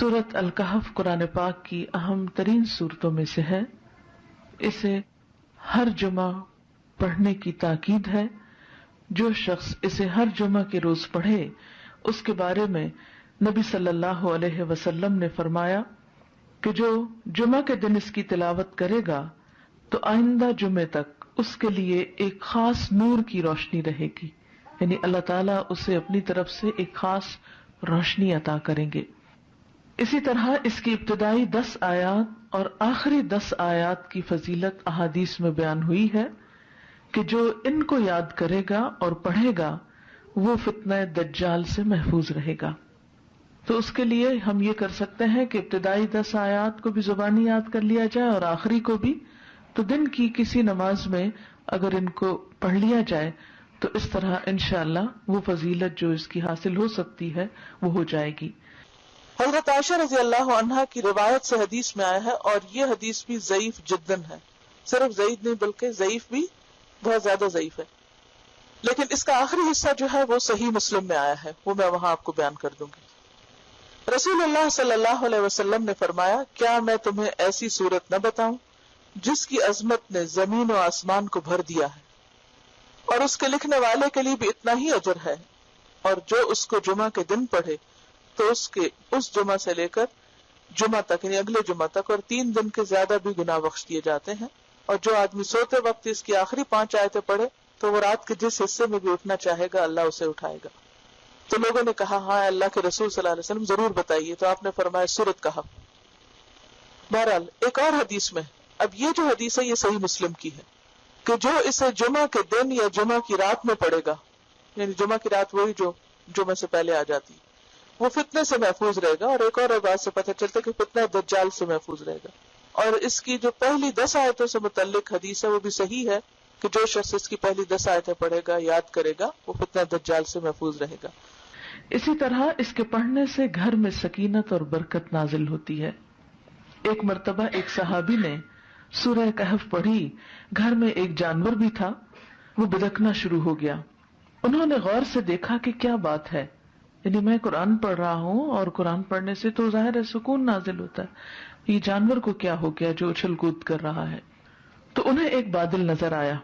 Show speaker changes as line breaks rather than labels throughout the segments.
سورۃ الکہف قرآن پاک کی اہم ترین صورتوں میں سے ہے. اسے ہر جمعہ پڑھنے کی تاکید ہے. جو شخص اسے ہر جمعہ کے روز پڑھے اس کے بارے میں نبی صلی اللہ علیہ وسلم نے فرمایا کہ جو جمعہ کے دن اس کی تلاوت کرے گا تو آئندہ جمعے تک اس کے لیے ایک خاص نور کی روشنی رہے گی، یعنی اللہ تعالیٰ اسے اپنی طرف سے ایک خاص روشنی عطا کریں گے. اسی طرح اس کی ابتدائی 10 آیات اور آخری 10 آیات کی فضیلت احادیث میں بیان ہوئی ہے کہ جو ان کو یاد کرے گا اور پڑھے گا وہ فتنہ دجال سے محفوظ رہے گا. تو اس کے لیے ہم یہ کر سکتے ہیں کہ ابتدائی 10 آیات کو بھی زبانی یاد کر لیا جائے اور آخری کو بھی. تو دن کی کسی نماز میں اگر ان کو پڑھ لیا جائے تو اس طرح انشاءاللہ وہ فضیلت جو اس کی حاصل ہو سکتی ہے وہ ہو جائے گی.
حضرت عائشہ رضی اللہ عنہا کی روایت سے حدیث میں آیا ہے، اور یہ حدیث بھی ضعیف جداً ہے، صرف ضعیف نہیں بلکہ ضعیف بھی بہت زیادہ ضعیف ہے، لیکن اس کا آخری حصہ جو ہے وہ صحیح مسلم میں آیا ہے، وہ میں وہاں آپ کو بیان کر دوں گی. رسول اللہ صلی اللہ علیہ وسلم نے فرمایا، کیا میں تمہیں ایسی صورت نہ بتاؤں جس کی عظمت نے زمین و آسمان کو بھر دیا ہے، اور اس کے لکھنے والے کے لیے بھی اتنا ہی اجر ہے، اور جو اس کو جمعہ کے دن پڑھے تو اس جمعہ سے لے کر جمعہ تک یعنی اگلے جمعہ تک اور 3 دن کے زیادہ بھی گناہ بخش دیے جاتے ہیں. اور جو آدمی سوتے وقت اس کی آخری 5 آیتیں پڑھے تو وہ رات کے جس حصے میں بھی اٹھنا چاہے گا اللہ اسے اٹھائے گا. تو لوگوں نے کہا ہاں اللہ کے رسول صلی اللہ علیہ وسلم ضرور بتائیے، تو آپ نے فرمایا سورۃ کہف. بہرحال ایک اور حدیث میں، اب یہ جو حدیث ہے یہ صحیح مسلم کی ہے کہ جو اسے جمعہ کے دن یا جمعہ کی رات میں پڑھے گا، یعنی جمعہ کی رات وہی جو جمعہ سے پہلے آ جاتی، وہ فتنے سے محفوظ رہے گا. اور ایک اور بات سے پتہ چلتا ہے کہ فتنہ دجال سے محفوظ رہے گا. اور اس کی جو پہلی 10 آیتوں سے متعلق حدیث ہے وہ بھی صحیح ہے کہ جو شخص اس کی پہلی 10 آیتیں پڑھے گا، یاد کرے گا، وہ فتنہ دجال سے محفوظ رہے گا.
اسی طرح اس کے پڑھنے سے گھر میں سکینت اور برکت نازل ہوتی ہے. ایک مرتبہ ایک صحابی نے سورہ کہف پڑھی، گھر میں ایک جانور بھی تھا، وہ بدکنا شروع ہو گیا. انہوں نے غور سے دیکھا کہ کیا بات ہے، یعنی میں قرآن پڑھ رہا ہوں اور قرآن پڑھنے سے تو ظاہر ہے سکون نازل ہوتا ہے، یہ جانور کو کیا ہو گیا جو اچھل کود کر رہا ہے. تو انہیں ایک بادل نظر آیا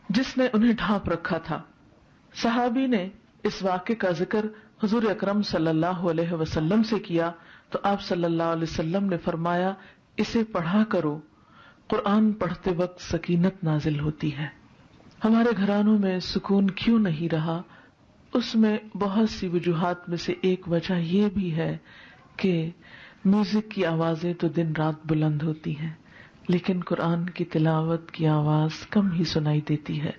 جس نے انہیں ڈھانپ رکھا تھا. صحابی نے اس واقعے کا ذکر حضور اکرم صلی اللہ علیہ وسلم سے کیا تو آپ صلی اللہ علیہ وسلم نے فرمایا، اسے پڑھا کرو، قرآن پڑھتے وقت سکینت نازل ہوتی ہے. ہمارے گھرانوں میں سکون کیوں نہیں رہا؟ اس میں بہت سی وجوہات میں سے ایک وجہ یہ بھی ہے کہ میوزک کی آوازیں تو دن رات بلند ہوتی ہیں لیکن قرآن کی تلاوت کی آواز کم ہی سنائی دیتی ہے.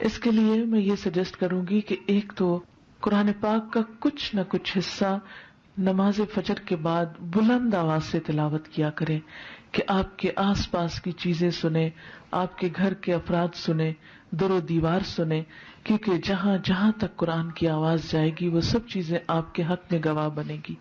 اس کے لیے میں یہ سجیسٹ کروں گی کہ ایک تو قرآن پاک کا کچھ نہ کچھ حصہ نماز فجر کے بعد بلند آواز سے تلاوت کیا کریں کہ آپ کے آس پاس کی چیزیں سنیں، آپ کے گھر کے افراد سنیں، در و دیوار سنیں، کیونکہ جہاں جہاں تک قرآن کی آواز جائے گی وہ سب چیزیں آپ کے حق میں گواہ بنے گی.